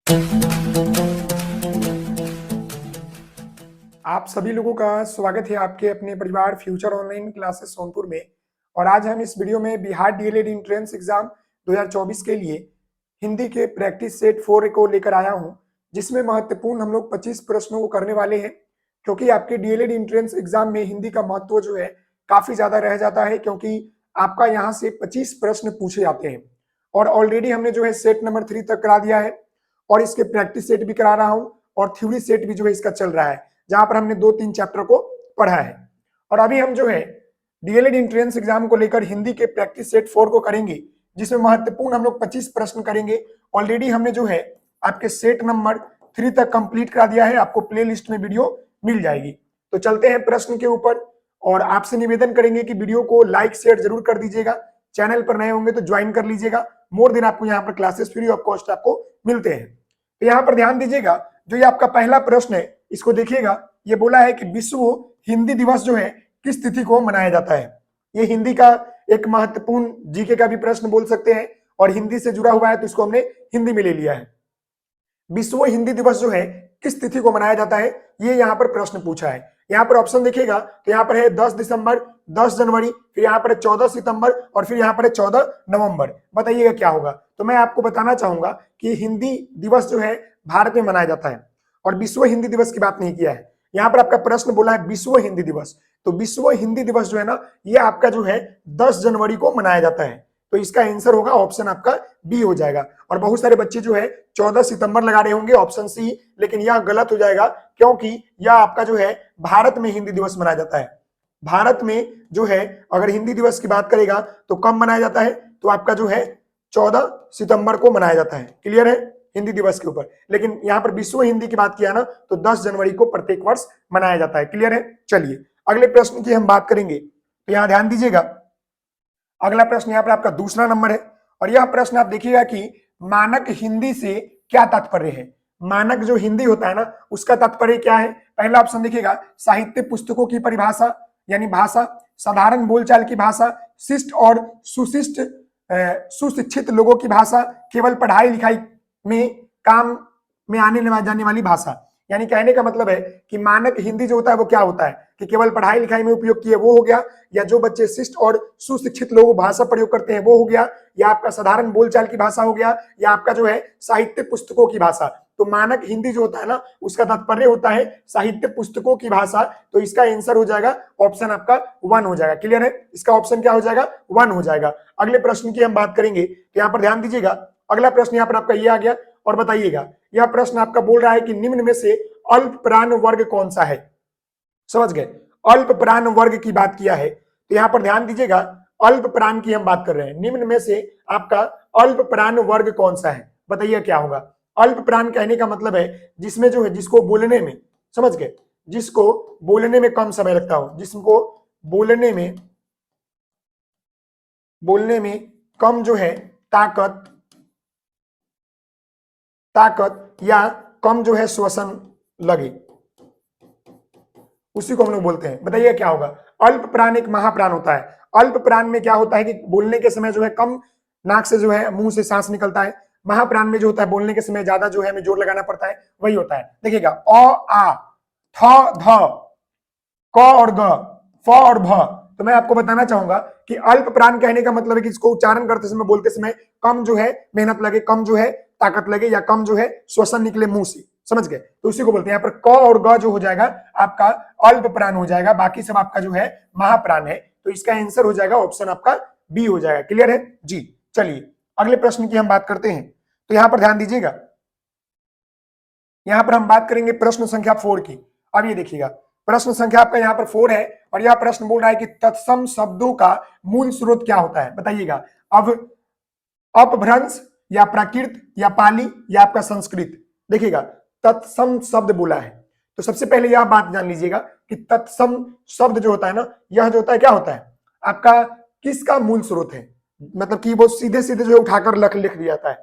आप सभी लोगों का स्वागत है आपके अपने परिवार फ्यूचर ऑनलाइन क्लासेस सोनपुर में। और आज हम इस वीडियो में बिहार डीएलएड एंट्रेंस एग्जाम 2024 के लिए हिंदी के प्रैक्टिस सेट 4 को लेकर आया हूं, जिसमें महत्वपूर्ण हम लोग 25 प्रश्नों को करने वाले हैं। क्योंकि आपके डीएलएड एंट्रेंस एग्जाम में हिंदी का महत्व जो है काफी ज्यादा रह जाता है, क्योंकि आपका यहाँ से 25 प्रश्न पूछे जाते हैं। और ऑलरेडी हमने जो है सेट नंबर 3 तक करा दिया है, और इसके प्रैक्टिस सेट भी करा रहा हूँ, और थ्योरी सेट भी जो है इसका चल रहा है, जहां पर हमने 2-3 चैप्टर को पढ़ा है। और अभी हम जो है डीएलएड एंट्रेंस एग्जाम को लेकर हिंदी के प्रैक्टिस सेट 4 को करेंगे, जिसमें महत्वपूर्ण हम लोग 25 प्रश्न करेंगे। ऑलरेडी हमने जो है आपके सेट नंबर 3 तक कंप्लीट करा दिया है, आपको प्ले लिस्ट में वीडियो मिल जाएगी। तो चलते हैं प्रश्न के ऊपर, और आपसे निवेदन करेंगे कि वीडियो को लाइक शेयर जरूर कर दीजिएगा। चैनल पर नए होंगे तो ज्वाइन कर लीजिएगा। मोर दिन आपको यहाँ पर क्लासेस फ्री ऑफ कॉस्ट आपको मिलते हैं। तो यहाँ पर ध्यान दीजिएगा, जो ये आपका पहला प्रश्न है इसको देखिएगा। ये बोला है कि विश्व हिंदी दिवस जो है किस तिथि को मनाया जाता है। ये हिंदी का एक महत्वपूर्ण जीके का भी प्रश्न बोल सकते हैं, और हिंदी से जुड़ा हुआ है तो इसको हमने हिंदी में ले लिया है। विश्व हिंदी दिवस जो है किस तिथि को मनाया जाता है, ये यहाँ पर प्रश्न पूछा है। यहाँ पर ऑप्शन देखिएगा तो यहाँ पर है 10 दिसंबर, 10 जनवरी, फिर यहाँ पर है 14 सितंबर, और फिर यहाँ पर है 14 नवंबर। बताइएगा क्या होगा। तो मैं आपको बताना चाहूंगा कि हिंदी दिवस जो है भारत में मनाया जाता है, और विश्व हिंदी दिवस की बात नहीं किया है। यहाँ पर आपका प्रश्न बोला है विश्व हिंदी दिवस, तो विश्व हिंदी दिवस जो है ना, ये आपका जो है 10 जनवरी को मनाया जाता है। तो इसका आंसर होगा ऑप्शन आपका बी हो जाएगा। और बहुत सारे बच्चे जो है 14 सितंबर लगा रहे होंगे ऑप्शन सी, लेकिन यह गलत हो जाएगा, क्योंकि यह आपका जो है भारत में हिंदी दिवस मनाया जाता है। भारत में जो है अगर हिंदी दिवस की बात करेगा तो कब मनाया जाता है, तो आपका जो है 14 सितंबर को मनाया जाता है। क्लियर है हिंदी दिवस के ऊपर। लेकिन यहाँ पर विश्व हिंदी की बात किया ना, तो 10 जनवरी को प्रत्येक वर्ष मनाया जाता है। क्लियर है। चलिए अगले प्रश्न की हम बात करेंगे, तो यहाँ ध्यान दीजिएगा। अगला प्रश्न यहाँ पर आपका दूसरा नंबर है, और यह प्रश्न आप देखिएगा कि मानक हिंदी से क्या तात्पर्य है। मानक जो हिंदी होता है ना, उसका तात्पर्य क्या है। पहला ऑप्शन देखिएगा, साहित्य पुस्तकों की परिभाषा यानी भाषा, साधारण बोलचाल की भाषा, शिष्ट और सुशिष्ट सुशिक्षित लोगों की भाषा, केवल पढ़ाई लिखाई में काम में आने जाने वाली भाषा। यानी कहने का मतलब है कि मानक हिंदी जो होता है वो क्या होता है कि केवल पढ़ाई लिखाई में उपयोग किए वो हो गया, या जो बच्चे शिष्ट और सुशिक्षित लोग भाषा प्रयोग करते हैं वो हो गया, या आपका साधारण बोलचाल की भाषा हो गया, या आपका जो है साहित्य पुस्तकों की भाषा। तो मानक हिंदी जो होता है ना, उसका तात्पर्य होता है साहित्य पुस्तकों की भाषा। तो इसका आंसर हो जाएगा ऑप्शन आपका 1 हो जाएगा। क्लियर है। इसका ऑप्शन क्या हो जाएगा, 1 हो जाएगा। अगले प्रश्न की हम बात करेंगे, तो यहाँ पर ध्यान दीजिएगा। अगला प्रश्न यहाँ पर आपका ये आ गया, और बताइएगा यह प्रश्न आपका बोल रहा है कि निम्न में से अल्प प्राण वर्ग कौन सा है। समझ गए, अल्प प्राण वर्ग की बात किया है। तो यहां पर ध्यान दीजिएगा, अल्प प्राण की हम बात कर रहे हैं। निम्न में से आपका अल्प प्राण वर्ग कौन सा है, बताइए क्या होगा। अल्प प्राण कहने का मतलब है जिसमें जो है जिसको बोलने में, समझ गए, जिसको बोलने में कम समय लगता हो, जिसको बोलने में कम जो है ताकत या कम जो है श्वसन लगे, उसी को हम लोग बोलते हैं। बताइए क्या होगा। अल्प प्राण एक महाप्राण होता है। अल्प प्राण में क्या होता है कि बोलने के समय जो है कम नाक से जो है मुंह से सांस निकलता है। महाप्राण में जो होता है बोलने के समय ज्यादा जो है हमें जोर लगाना पड़ता है, वही होता है। देखिएगा अ आ, थ ध, क और ग, फ और भ। तो मैं आपको बताना चाहूंगा कि अल्प प्राण कहने का मतलब है कि इसको उच्चारण करते समय, बोलते समय कम जो है मेहनत लगे, कम जो है ताकत लगे, या कम जो है श्वसन निकले मुंह से। समझ गए। तो उसी को बोलते हैं। यहाँ पर क और ग जो हो जाएगा आपका अल्प प्राण हो जाएगा, बाकी सब आपका जो है महाप्राण है। तो इसका आंसर हो जाएगा ऑप्शन आपका बी हो जाएगा। क्लियर है जी। चलिए अगले प्रश्न की हम बात करते हैं, तो यहां पर ध्यान दीजिएगा। यहां पर हम बात करेंगे प्रश्न संख्या 4 की। अब ये देखिएगा, प्रश्न संख्या आपका यहाँ पर 4 है, और यह प्रश्न बोल रहा है कि तत्सम शब्दों का मूल स्रोत क्या होता है। बताइएगा, अब अपभ्रंश या प्राकृत या पाली या आपका संस्कृत। देखिएगा तत्सम शब्द बोला है, तो सबसे पहले यह बात जान लीजिएगा कि तत्सम शब्द जो होता है ना, यह जो होता है क्या होता है आपका किसका मूल स्रोत है। मतलब कि वो सीधे सीधे जो उठाकर लिख दिया जाता है,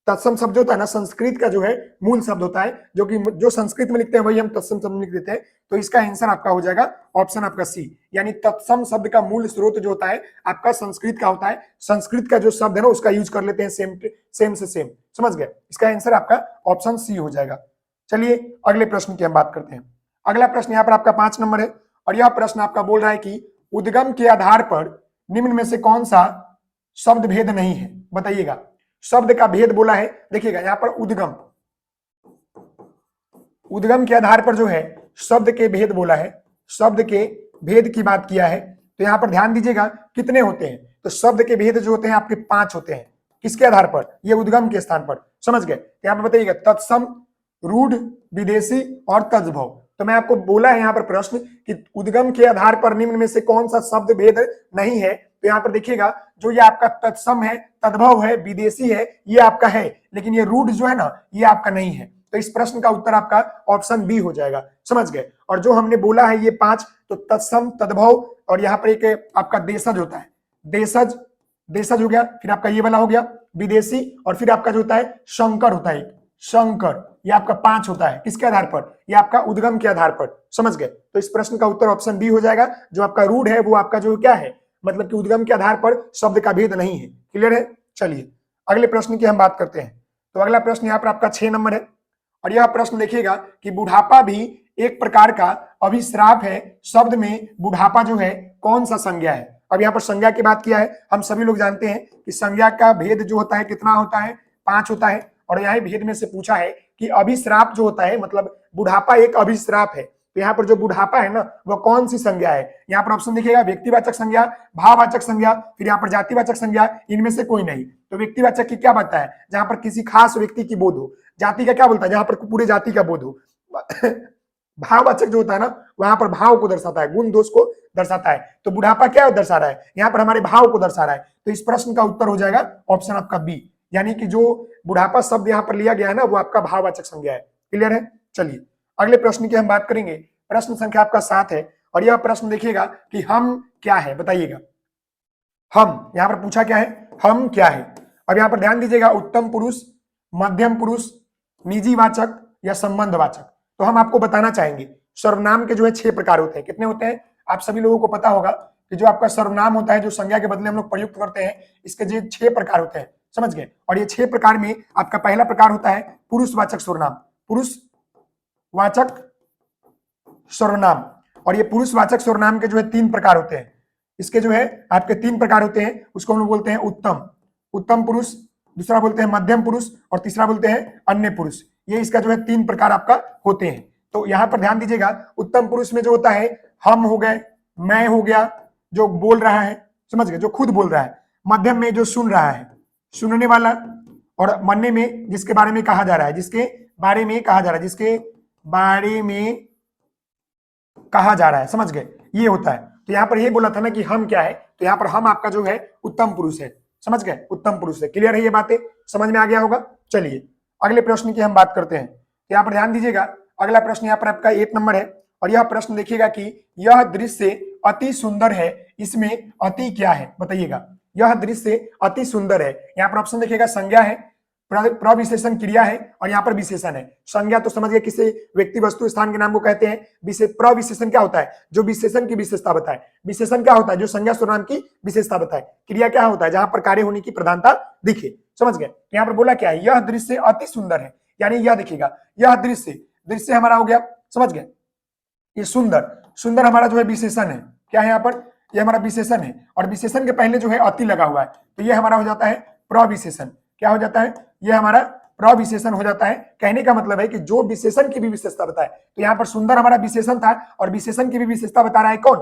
तत्सम शब्द होता है ना, संस्कृत का जो है मूल शब्द होता है, जो कि जो संस्कृत में लिखते हैं वही हम तत्सम शब्द लिख देते हैं। तो इसका आंसर आपका हो जाएगा ऑप्शन आपका सी, यानी तत्सम शब्द का मूल स्रोत जो होता है आपका संस्कृत का होता है। संस्कृत का जो शब्द है ना उसका यूज कर लेते हैं सेम से सेम, समझ गए। इसका आंसर आपका ऑप्शन सी हो जाएगा। चलिए अगले प्रश्न की हम बात करते हैं। अगला प्रश्न यहाँ पर आपका 5 नंबर है और यह प्रश्न आपका बोल रहा है कि उद्गम के आधार पर निम्न में से कौन सा शब्द भेद नहीं है, बताइएगा। शब्द का भेद बोला है, देखिएगा यहाँ पर उद्गम के आधार पर जो है शब्द के भेद बोला है, शब्द के भेद की बात किया है। तो यहाँ पर ध्यान दीजिएगा कितने होते हैं, तो शब्द के भेद जो होते हैं आपके 5 होते हैं। किसके आधार पर, ये उद्गम के स्थान पर, समझ गए। यहाँ पर बताइएगा तत्सम, रूढ़, विदेशी और तद्भव। तो मैं आपको बोला है यहाँ पर प्रश्न कि उद्गम के आधार पर निम्न में से कौन सा शब्द भेद नहीं है। तो यहाँ पर देखिएगा जो ये आपका तत्सम है, तद्भव है, विदेशी है, ये आपका है, लेकिन ये रूढ़ जो है ना ये आपका नहीं है। तो इस प्रश्न का उत्तर आपका ऑप्शन बी हो जाएगा, समझ गए। और जो हमने बोला है ये 5, तो तत्सम, तद्भव और यहाँ पर एक आपका देशज होता है, देशज हो गया, फिर आपका ये वाला हो गया विदेशी, और फिर आपका जो होता है शंकर होता है, शंकर, ये आपका 5 होता है। किसके आधार पर, ये आपका उद्गम के आधार पर, समझ गए। तो इस प्रश्न का उत्तर ऑप्शन बी हो जाएगा। जो आपका रूढ़ है वो आपका जो क्या है, मतलब कि उद्गम के आधार पर शब्द का भेद नहीं है। क्लियर है। चलिए अगले प्रश्न की हम बात करते हैं। तो अगला प्रश्न यहाँ पर आपका 6 नंबर है और यह प्रश्न देखिएगा कि बुढ़ापा भी एक प्रकार का अभिश्राप है, शब्द में बुढ़ापा जो है कौन सा संज्ञा है। अब यहाँ पर संज्ञा की बात किया है, हम सभी लोग जानते हैं कि संज्ञा का भेद जो होता है कितना होता है, 5 होता है। और यहाँ भेद में से पूछा है कि अभिश्राप जो होता है, मतलब बुढ़ापा एक अभिश्राप है। तो यहाँ पर जो बुढ़ापा है ना वह कौन सी संज्ञा है। यहाँ पर ऑप्शन देखिएगा व्यक्तिवाचक संज्ञा, भाववाचक संज्ञा, फिर यहाँ पर जातिवाचक संज्ञा, इनमें से कोई नहीं। तो व्यक्तिवाचक की क्या बात है, जहां पर किसी खास व्यक्ति की बोध हो। जाति का क्या बोलता है, जहां पर पूरे जाति का बोध हो। भाववाचक जो होता है ना वहां पर भाव को दर्शाता है, गुण दोष को दर्शाता है। तो बुढ़ापा क्या दर्शा रहा है, यहाँ पर हमारे भाव को दर्शा रहा है। तो इस प्रश्न का उत्तर हो जाएगा ऑप्शन आपका बी, यानी कि जो बुढ़ापा शब्द यहाँ पर लिया गया है ना वो आपका भाववाचक संज्ञा है। क्लियर है। चलिए अगले प्रश्न की हम बात करेंगे। प्रश्न संख्या आपका 7 है और यह प्रश्न देखिएगा कि हम क्या है, बताइएगा। हम यहाँ पर पूछा क्या है, हम क्या है। अब यहाँ पर ध्यान दीजिएगा उत्तम पुरुष, मध्यम पुरुष, निजी वाचक या संबंधवाचक। तो हम आपको बताना चाहेंगे सर्वनाम के जो है 6 प्रकार होते हैं। कितने होते हैं, आप सभी लोगों को पता होगा कि जो आपका सर्वनाम होता है जो संज्ञा के बदले हम लोग प्रयुक्त करते हैं, इसके जो 6 प्रकार होते हैं, समझ गए। और ये 6 प्रकार में आपका पहला प्रकार होता है पुरुषवाचक सर्वनाम, पुरुषवाचक सर्वनाम। और ये पुरुषवाचक सर्वनाम के जो है 3 प्रकार होते हैं। इसके जो है आपके 3 प्रकार होते हैं, उसको हम लोग बोलते हैं उत्तम पुरुष, दूसरा बोलते हैं मध्यम पुरुष और तीसरा बोलते हैं अन्य पुरुष। ये इसका जो है 3 प्रकार आपका होते हैं। तो यहाँ पर ध्यान दीजिएगा उत्तम पुरुष में जो होता है हम हो गए, मैं हो गया जो बोल रहा है, समझ गए, जो खुद बोल रहा है। मध्यम में जो सुन रहा है, सुनने वाला। और मन्ने में जिसके बारे में कहा जा रहा है, जिसके बारे में कहा जा रहा है, जिसके बारे में कहा जा रहा है, समझ गए, ये होता है। तो यहाँ पर ये बोला था ना कि हम क्या है, तो यहाँ पर हम आपका जो है उत्तम पुरुष है, समझ गए, उत्तम पुरुष है। क्लियर है, ये बातें समझ में आ गया होगा। चलिए अगले प्रश्न की हम बात करते हैं। तो यहाँ पर ध्यान दीजिएगा अगला प्रश्न यहाँ पर आपका 1 नंबर है और यह प्रश्न देखिएगा कि यह दृश्य अति सुंदर है, इसमें अति क्या है, बताइएगा। यह दृश्य अति सुंदर है, यहाँ पर ऑप्शन देखिएगा संज्ञा है, प्रविशेषण क्रिया है और यहाँ पर विशेषण है। संज्ञा तो समझ गए किसी व्यक्ति वस्तु स्थान के नाम को कहते हैं। प्रविशेषण क्या होता है, जो विशेषण की विशेषता बताए। विशेषण क्या होता है, जो संज्ञा सर्वनाम की विशेषता बताए। क्रिया क्या होता है, जहां पर कार्य होने की प्रधानता दिखे, समझ गए। यहाँ पर बोला क्या है, यह दृश्य अति सुंदर है, यानी यह देखिएगा, यह दृश्य हमारा हो गया, समझ गए। ये सुंदर हमारा जो है विशेषण है, क्या है यहाँ पर, ये हमारा विशेषण है और विशेषण के पहले जो है अति लगा हुआ है, तो ये हमारा हो जाता है प्रविशेषण। क्या हो जाता है, ये हमारा प्रविशेषण हो जाता है। कहने का मतलब है कि जो विशेषण की भी विशेषता बताए। तो यहाँ पर सुंदर हमारा विशेषण था और विशेषण की भी विशेषता बता रहा है कौन,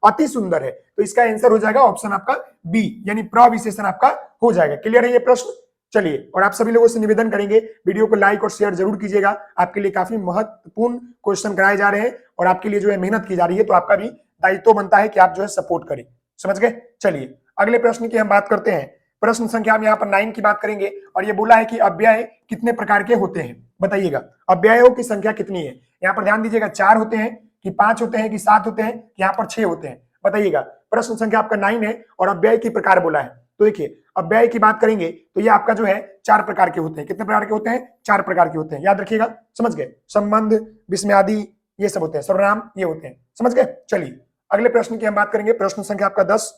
अति सुंदर है। तो इसका आंसर हो जाएगा ऑप्शन आपका बी, यानी प्रविशेषण आपका हो जाएगा। क्लियर है ये प्रश्न। चलिए और आप सभी लोगों से निवेदन करेंगे वीडियो को लाइक और शेयर जरूर कीजिएगा। आपके लिए काफी महत्वपूर्ण क्वेश्चन कराए जा रहे हैं और आपके लिए जो है मेहनत की जा रही है, तो आपका भी दायित्व बनता है कि आप जो है सपोर्ट करें, समझ गए। चलिए अगले प्रश्न की हम बात करते हैं। प्रश्न संख्या हम यहाँ पर 9 की बात करेंगे और ये बोला है कि अव्यय कितने प्रकार के होते हैं, बताइएगा। अव्ययों की संख्या कितनी है, यहाँ पर ध्यान दीजिएगा 4 होते हैं कि 5 होते हैं कि 7 होते हैं, यहाँ पर 6 होते हैं, बताइएगा। प्रश्न संख्या आपका 9 है और अव्यय की प्रकार बोला है। तो देखिए अब व्यय की बात करेंगे तो ये आपका जो है 4 प्रकार के होते हैं। कितने प्रकार के होते हैं? 4 प्रकार के होते हैं, याद रखिएगा, समझ गए। संबंध, विस्मयादि, ये सब होते हैं, सर्वनाम ये होते हैं, समझ गए। चलिए अगले प्रश्न की हम बात करेंगे, प्रश्न संख्या आपका 10,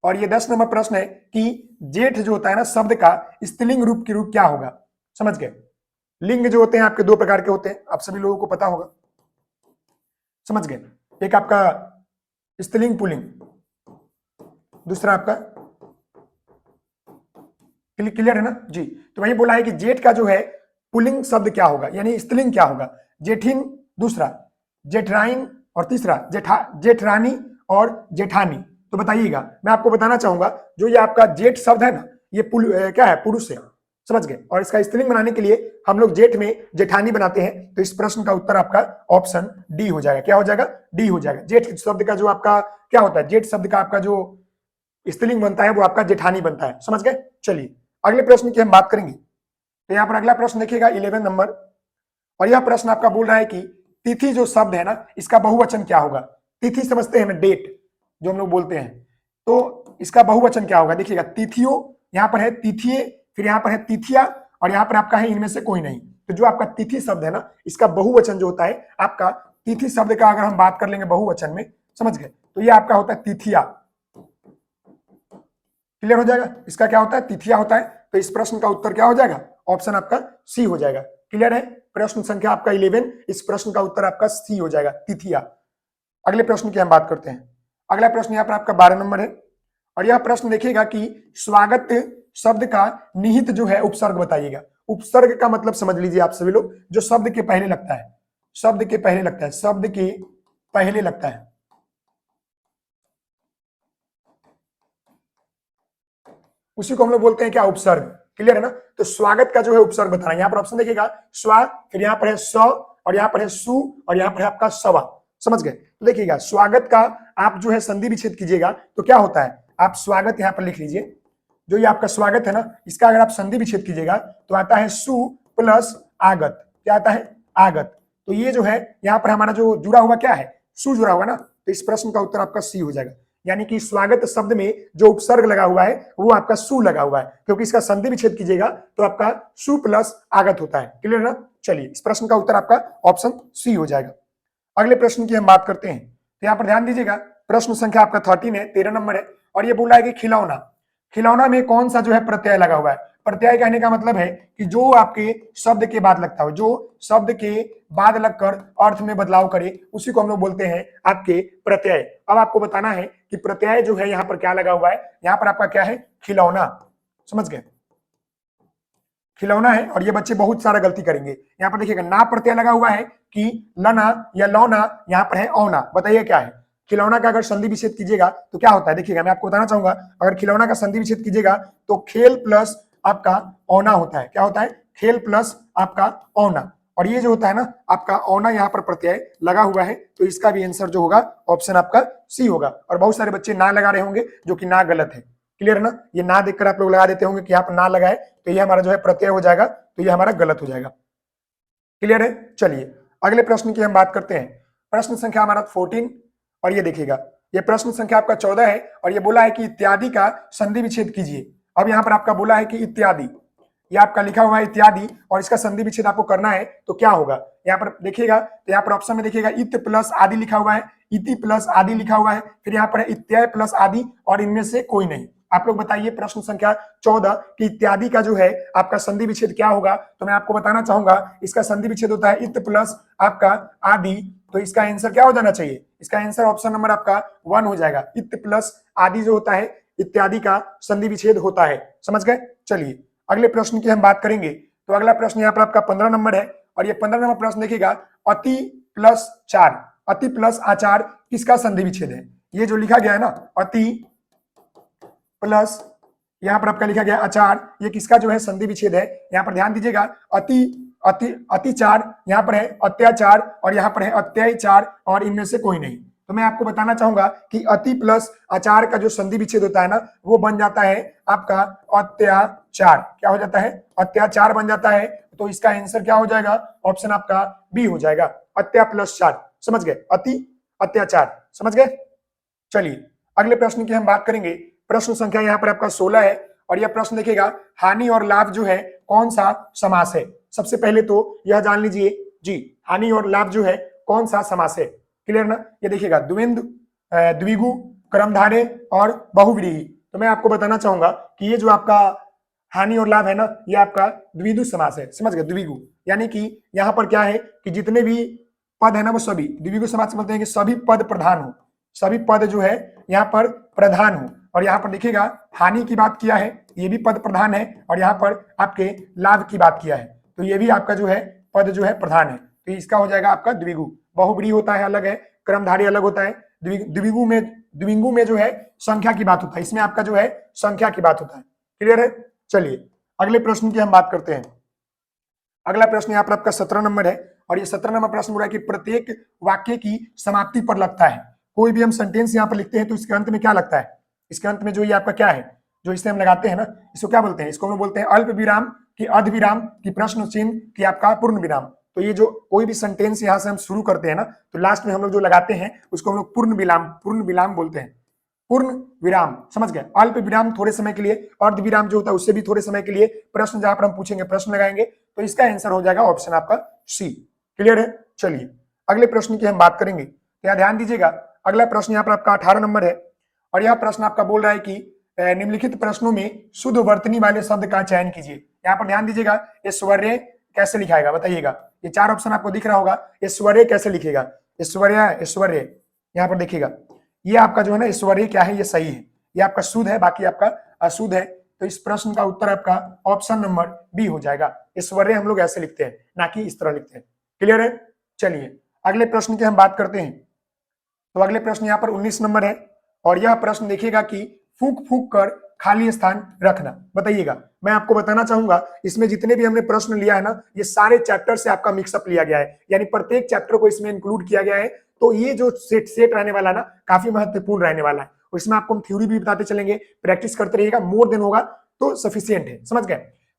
और ये 10 नंबर प्रश्न है कि जेठ जो होता है ना शब्द का स्त्रीलिंग रूप की रूप क्या होगा, समझ गए। लिंग जो होते हैं आपके 2 प्रकार के होते हैं, आप सभी लोगों को पता होगा, समझ गए। एक आपका स्त्रीलिंग पुल्लिंग, दूसरा आपका, क्लियर है ना जी। तो वही बोला है कि जेठ का जो है पुल्लिंग शब्द क्या होगा, यानी स्त्रीलिंग क्या होगा। जेठिन, दूसरा जेठराइन, और तीसरा जेठरानी और जेठानी। तो बताइएगा, मैं आपको बताना चाहूंगा जो ये आपका जेठ शब्द है ना, ये क्या है, पुरुष है, समझ गए। और इसका स्त्रीलिंग बनाने के लिए हम लोग जेठ में जेठानी बनाते हैं। तो इस प्रश्न का उत्तर आपका ऑप्शन डी हो जाएगा। क्या हो जाएगा? डी हो जाएगा। जेठ शब्द का जो आपका क्या होता है, जेठ शब्द का आपका जो स्त्रीलिंग बनता है वो आपका जेठानी बनता है, समझ गए। चलिए अगले प्रश्न की हम बात करेंगे। तो यहाँ पर अगला प्रश्न देखिएगा 11 नंबर, और यह प्रश्न आपका बोल रहा है कि तिथि जो शब्द है ना इसका बहुवचन क्या होगा। तिथि समझते हैं ना, डेट जो हम लोग बोलते हैं, तो इसका बहुवचन क्या होगा। देखिएगा तिथियों, यहाँ पर है तिथिये, फिर यहाँ पर है तिथिया, और यहाँ पर आपका है इनमें से कोई नहीं। तो जो आपका तिथि शब्द है ना इसका बहुवचन जो होता है आपका, तिथि शब्द का अगर हम बात कर लेंगे बहुवचन में, समझ गए, तो ये आपका होता है तिथिया। क्लियर हो जाएगा। इसका क्या होता है? तिथिया होता है। तो इस प्रश्न का उत्तर क्या हो जाएगा? ऑप्शन आपका सी हो जाएगा। क्लियर है। प्रश्न संख्या आपका 11, इस प्रश्न का उत्तर आपका सी हो जाएगा, तिथिया। अगले प्रश्न की हम बात करते हैं। अगला प्रश्न यहाँ पर आपका 12 नंबर है, और यह प्रश्न देखिएगा कि स्वागत शब्द का निहित जो है उपसर्ग बताइएगा। उपसर्ग का मतलब समझ लीजिए आप सभी लोग, जो शब्द के पहले लगता है, शब्द के पहले लगता है, शब्द के पहले लगता है, उसी को हम लोग बोलते हैं क्या? उपसर्ग। क्लियर है ना। तो स्वागत का जो है उपसर्ग बताना है। यहाँ पर ऑप्शन देखिएगा, स्वा, फिर यहाँ पर है स, और यहाँ पर है सु, और यहाँ पर है आपका सवा, समझ गए। तो देखिएगा स्वागत का आप जो है संधि विच्छेद कीजिएगा तो क्या होता है, आप स्वागत यहाँ पर लिख लीजिए। जो ये आपका स्वागत है ना इसका अगर आप संधि विच्छेद कीजिएगा तो आता है सु प्लस आगत। क्या आता है? आगत। तो ये जो है यहाँ पर हमारा जो जुड़ा हुआ क्या है, सु जुड़ा हुआ ना। तो इस प्रश्न का उत्तर आपका सी हो जाएगा। यानी कि स्वागत शब्द में जो उपसर्ग लगा हुआ है वो आपका सु लगा हुआ है, क्योंकि इसका संधि विच्छेद कीजिएगा तो आपका सु प्लस आगत होता है। क्लियर ना। चलिए इस प्रश्न का उत्तर आपका ऑप्शन सी हो जाएगा। अगले प्रश्न की हम बात करते हैं। तो यहाँ पर ध्यान दीजिएगा, प्रश्न संख्या आपका 13 है, 13 नंबर है, और ये बोला है कि खिलौना, खिलौना में कौन सा जो है प्रत्यय लगा हुआ है। प्रत्यय कहने का मतलब है कि जो आपके शब्द के बाद लगता हो, जो शब्द के बाद लगकर अर्थ में बदलाव करे, उसी को हम लोग बोलते हैं आपके प्रत्यय। अब आपको बताना है कि प्रत्यय जो है यहाँ पर क्या लगा हुआ है। यहाँ पर आपका क्या है? खिलौना, समझ गए, खिलौना है। और ये बच्चे बहुत सारा गलती करेंगे। यहाँ पर देखिएगा ना प्रत्यय लगा हुआ है कि लना या लौना, यहाँ पर है औना। बताइए क्या है? खिलौना का अगर संधि विच्छेद कीजिएगा तो क्या होता है। देखिएगा मैं आपको बताना चाहूंगा, अगर खिलौना का संधि विच्छेद कीजिएगा तो खेल प्लस आपका औना होता है। क्या होता है? खेल प्लस आपका औना। और ये जो होता है ना आपका औना, यहाँ पर प्रत्यय लगा हुआ है, तो इसका भी आंसर जो होगा ऑप्शन आपका सी होगा। और बहुत सारे बच्चे ना लगा रहे होंगे, जो कि ना गलत है। क्लियर है ना। ये ना देखकर आप लोग लगा देते होंगे कि यहाँ पर ना लगाए तो ये हमारा जो है प्रत्यय हो जाएगा, तो ये हमारा गलत हो जाएगा। क्लियर है। चलिए अगले प्रश्न की हम बात करते हैं। प्रश्न संख्या हमारा 14, और ये देखिएगा ये प्रश्न संख्या आपका 14 है, और ये बोला है कि इत्यादि का संधि विच्छेद कीजिए। अब यहाँ पर आपका बोला है कि इत्यादि, ये आपका लिखा हुआ है इत्यादि, और इसका संधि विच्छेद आपको करना है तो क्या होगा। यहाँ पर देखिएगा, तो यहाँ पर ऑप्शन में देखिएगा इत प्लस आदि लिखा हुआ है, इति प्लस आदि लिखा हुआ है, फिर यहाँ पर है इत्याय प्लस आदि, और इनमें से कोई नहीं। आप लोग बताइए प्रश्न संख्या 14 कि इत्यादि का जो है आपका संधि विच्छेद क्या होगा। तो मैं आपको बताना चाहूंगा, इसका संधि विच्छेद होता है इत प्लस आपका आदि। तो इसका आंसर क्या हो जाना चाहिए? इसका आंसर ऑप्शन नंबर आपका 1 हो जाएगा। इत प्लस आदि जो होता है इत्यादि का संधि विच्छेद होता है, समझ गए। चलिए अगले प्रश्न की हम बात करेंगे। तो अगला प्रश्न यहाँ पर आपका 15 नंबर है, और ये 15 नंबर प्रश्न देखिएगा, अति प्लस चार, अति प्लस आचार किसका संधि विच्छेद है। ये जो लिखा गया है ना अति प्लस यहाँ पर आपका लिखा गया आचार, ये किसका जो है संधि विच्छेद है। यहाँ पर ध्यान दीजिएगा, अति अति अतिचार, यहाँ पर है अत्याचार, और यहाँ पर है अत्याचार, और इनमें से कोई नहीं। तो मैं आपको बताना चाहूंगा कि अति प्लस आचार का जो संधि विच्छेद होता है ना वो बन जाता है आपका अत्याचार। क्या हो जाता है? अत्याचार बन जाता है। तो इसका आंसर क्या हो जाएगा? ऑप्शन आपका बी हो जाएगा, अत्या प्लस चार। समझ गए? अति अत्याचार, समझ गए। चलिए अगले प्रश्न की हम बात करेंगे। प्रश्न संख्या यहाँ पर आपका 16 है और यह प्रश्न देखिएगा हानि और लाभ जो है कौन सा समास है। सबसे पहले तो यह जान लीजिए जी, हानि और लाभ जो है कौन सा समास है। क्लियर ना? ये देखिएगा द्विंद, द्विगु, कर्मधारय और बहुव्रीहि। तो मैं आपको बताना चाहूंगा कि ये जो आपका हानि और लाभ है ना, ये आपका द्विगु समास है। समझ गए? द्विगु यानी कि यहाँ पर क्या है कि जितने भी पद है ना वो सभी, द्विगु समास बोलते हैं कि सभी पद प्रधान हो, सभी पद जो है यहाँ पर प्रधान हो। और यहाँ पर देखिएगा हानि की बात किया है, ये भी पद प्रधान है, और यहाँ पर आपके लाभ की बात किया है, तो ये भी आपका जो है पद जो है प्रधान है। तो इसका हो जाएगा आपका द्विगु। बहुव्रीहि होता है अलग है, कर्मधारय अलग होता है। द्विगु में जो है संख्या की बात होता है, इसमें आपका जो है संख्या की बात होता है। क्लियर है? चलिए अगले प्रश्न की हम बात करते हैं। अगला प्रश्न यहाँ पर आपका 17 नंबर है और ये 17 नंबर प्रश्न बोला है कि प्रत्येक वाक्य की समाप्ति पर लगता है। कोई भी हम सेंटेंस यहाँ पर लिखते हैं तो इसके अंत में क्या लगता है? इसके अंत में जो ये आपका क्या है, जो इसे हम लगाते हैं ना, इसको क्या बोलते हैं? इसको हम बोलते हैं अल्प विराम की अर्ध विराम की प्रश्न चिन्ह की आपका पूर्ण विराम। तो ये जो कोई भी सेंटेंस यहाँ से हम शुरू करते हैं ना, तो लास्ट में हम लोग जो लगाते हैं उसको हम लोग पूर्ण विराम बोलते हैं। पूर्ण विराम, समझ गए? अल्प विराम थोड़े समय के लिए, अर्ध विराम जो होता है उससे भी थोड़े समय के लिए, प्रश्न जहां पर हम पूछेंगे प्रश्न लगाएंगे, तो इसका आंसर हो जाएगा ऑप्शन आपका सी। क्लियर है? चलिए अगले प्रश्न की हम बात करेंगे। यहाँ ध्यान दीजिएगा, अगला प्रश्न यहाँ पर आपका 18 नंबर है और यह प्रश्न आपका बोल रहा है कि निम्नलिखित प्रश्नों में शुद्ध वर्तनी वाले शब्द का चयन कीजिए। यहाँ पर ध्यान दीजिएगा, ऐश्वर्य कैसे लिखाएगा बताइएगा। ये 4 ऑप्शन आपको दिख रहा होगा, ऐश्वर्य कैसे लिखेगा? ऐश्वर्य यहाँ पर देखिएगा, ये आपका जो है ना ऐश्वर्य क्या है, ये सही है, ये आपका शुद्ध है, बाकी आपका अशुद्ध है। तो इस प्रश्न का उत्तर आपका ऑप्शन नंबर बी हो जाएगा। ऐश्वर्य हम लोग ऐसे लिखते हैं, ना कि इस तरह लिखते हैं। क्लियर है? चलिए अगले प्रश्न की हम बात करते हैं। तो अगले प्रश्न यहाँ पर 19 नंबर है और यह प्रश्न देखिएगा कि फूंक फूंक कर खाली स्थान रखना। बताइएगा, मैं आपको बताना चाहूंगा इसमें जितने भी हमने प्रश्न लिया है ना, ये सारे चैप्टर से आपका मिक्सअप लिया गया है, यानी प्रत्येक चैप्टर को इसमें इंक्लूड किया गया है। तो ये जो सेट रहने वाला ना काफी महत्वपूर्ण रहने वाला है, और इसमें आपको हम थ्योरी भी बताते चलेंगे, प्रैक्टिस करते रहिएगा, मोर देन होगा तो सफिशियंट है। समझ गए?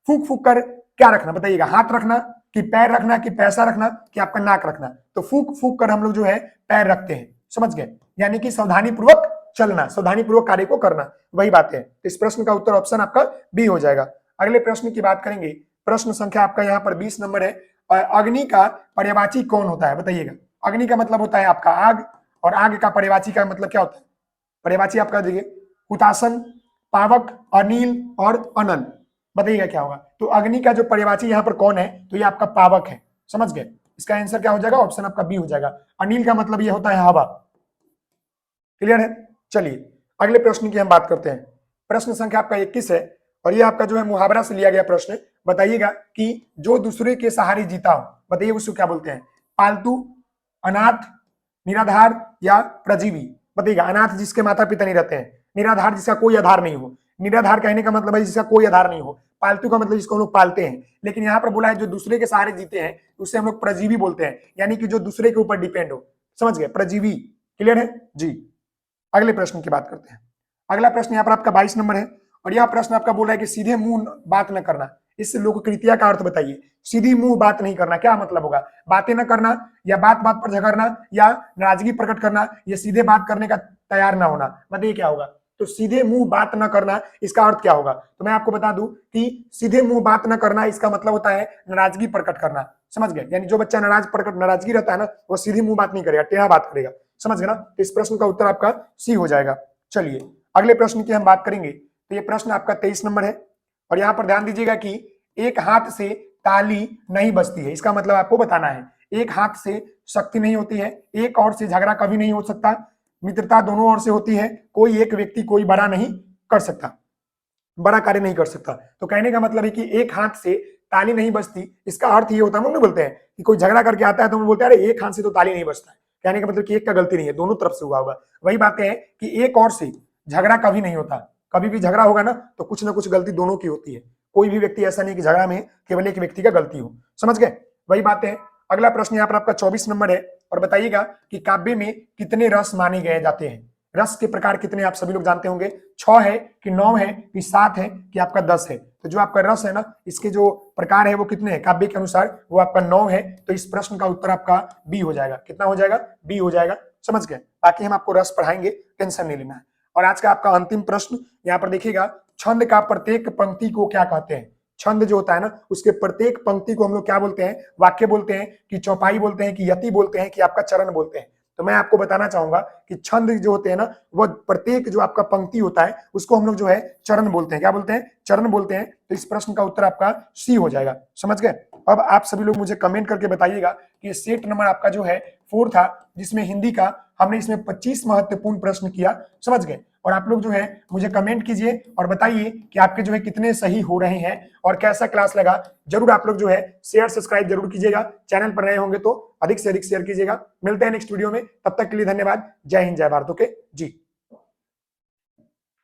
फूंक फूंक कर क्या रखना बताइएगा? हाथ रखना कि पैर रखना कि पैसा रखना कि आपका नाक रखना? तो फूंक फूंक कर हम लोग जो है पैर रखते हैं। समझ गए? यानी कि सावधानी पूर्वक चलना, सावधानी पूर्वक कार्य को करना, वही बात है। इस प्रश्न का उत्तर ऑप्शन आपका बी हो जाएगा। अगले प्रश्न की बात करेंगे, प्रश्न संख्या आपका यहाँ पर 20 नंबर है। अग्नि का पर्यायवाची कौन होता है बताइएगा? अग्नि का मतलब होता है आपका आग, और आग का पर्यायवाची का मतलब क्या होता है? पर्यायवाची आपका देखिए हुतासन, पावक, अनिल और अनल। बताइएगा क्या होगा? तो अग्नि का जो पर्यायवाची यहाँ पर कौन है, तो ये आपका पावक है। समझ गए? इसका आंसर क्या हो जाएगा? ऑप्शन आपका बी हो जाएगा। अनिल का मतलब ये होता है हवा। क्लियर है? चलिए अगले प्रश्न की हम बात करते हैं। प्रश्न संख्या आपका 21 है और ये आपका जो है मुहावरा से लिया गया प्रश्न। बताइएगा कि जो दूसरे के सहारे जीता हो, बताइए उसको क्या बोलते हैं? पालतू, अनाथ, निराधार या प्रजीवी? बताइएगा। अनाथ जिसके माता पिता नहीं रहते हैं, निराधार जिसका कोई आधार नहीं हो, निराधार कहने का मतलब है जिसका कोई आधार नहीं हो, पालतू का मतलब जिसको हम लोग पालते हैं, लेकिन यहाँ पर बोला है जो दूसरे के सहारे जीते हैं उससे हम लोग प्रजीवी बोलते हैं, यानी कि जो दूसरे के ऊपर डिपेंड हो। समझ गए? प्रजीवी। क्लियर है जी? अगले प्रश्न की बात करते हैं। अगला प्रश्न यहाँ पर आपका 22 नंबर है और यह प्रश्न आपका बोल रहा है कि सीधे मुंह बात न करना। इस लोककृतिया का अर्थ बताइए। सीधी मुंह बात नहीं करना क्या मतलब होगा? बातें न करना, या बात बात पर झगड़ना, या नाराजगी प्रकट करना, या सीधे बात करने का तैयार ना होना? बताइए क्या होगा? तो सीधे मुंह बात न करना, इसका अर्थ क्या होगा? तो मैं आपको बता दूं कि सीधे मुंह बात न करना इसका मतलब होता है नाराजगी प्रकट करना। समझ गए? यानी जो बच्चा नाराजगी रहता है ना, वो सीधी मुंह बात नहीं करेगा, टेढ़ा बात करेगा। समझ गए ना? तो इस प्रश्न का उत्तर आपका सी हो जाएगा। चलिए अगले प्रश्न की हम बात करेंगे। तो ये प्रश्न आपका 23 नंबर है और यहाँ पर ध्यान दीजिएगा कि एक हाथ से ताली नहीं बजती है। इसका मतलब आपको बताना है, एक हाथ से शक्ति नहीं होती है, एक और से झगड़ा कभी नहीं हो सकता, मित्रता दोनों ओर से होती है, कोई एक व्यक्ति कोई बड़ा नहीं कर सकता, बड़ा कार्य नहीं कर सकता। तो कहने का मतलब है कि एक हाथ से ताली नहीं बजती, इसका अर्थ ये होता है, हम लोग बोलते हैं कि कोई झगड़ा करके आता है तो हम बोलते हैं अरे एक हाथ से तो ताली नहीं बजता है। कहने का मतलब कि एक का गलती नहीं है, दोनों तरफ से हुआ होगा। वही बात है कि एक और से झगड़ा कभी नहीं होता, कभी भी झगड़ा होगा ना तो कुछ ना कुछ गलती दोनों की होती है। कोई भी व्यक्ति ऐसा नहीं कि झगड़ा में केवल एक व्यक्ति का गलती हो। समझ गए? वही बात है। अगला प्रश्न यहाँ पर आपका 24 नंबर है और बताइएगा कि काव्य में कितने रस माने गए जाते हैं? रस के प्रकार कितने आप सभी लोग जानते होंगे? 6 है कि 9 है कि 7 है कि आपका 10 है? तो जो आपका रस है ना, इसके जो प्रकार है वो कितने हैं काव्य के अनुसार? वो आपका 9 है। तो इस प्रश्न का उत्तर आपका बी हो जाएगा। कितना हो जाएगा? बी हो जाएगा। समझ गए? बाकी हम आपको रस पढ़ाएंगे, टेंशन नहीं लेना है। और आज का आपका अंतिम प्रश्न यहाँ पर देखिएगा, छंद का प्रत्येक पंक्ति को क्या कहते हैं? छंद जो होता है ना, उसके प्रत्येक पंक्ति को हम लोग क्या बोलते हैं? वाक्य बोलते हैं कि चौपाई बोलते हैं कि यति बोलते हैं कि आपका चरण बोलते हैं? तो मैं आपको बताना चाहूंगा कि छंद जो होते हैं ना, वह प्रत्येक जो आपका पंक्ति होता है उसको हम लोग जो है चरण बोलते हैं। क्या बोलते हैं? चरण बोलते हैं। तो इस प्रश्न का उत्तर आपका सी हो जाएगा। समझ गए? अब आप सभी लोग मुझे कमेंट करके बताइएगा कि सेट नंबर आपका जो है 4 था, जिसमें हिंदी का हमने इसमें 25 महत्वपूर्ण प्रश्न किया। समझ गए? और आप लोग जो है मुझे कमेंट कीजिए और बताइए कि आपके जो है कितने सही हो रहे हैं और कैसा क्लास लगा। जरूर आप लोग जो है शेयर सब्सक्राइब जरूर कीजिएगा। चैनल पर नए होंगे तो अधिक से अधिक शेयर कीजिएगा। मिलते हैं नेक्स्ट वीडियो में, तब तक के लिए धन्यवाद। जय हिंद, जय भारत। ओके जी।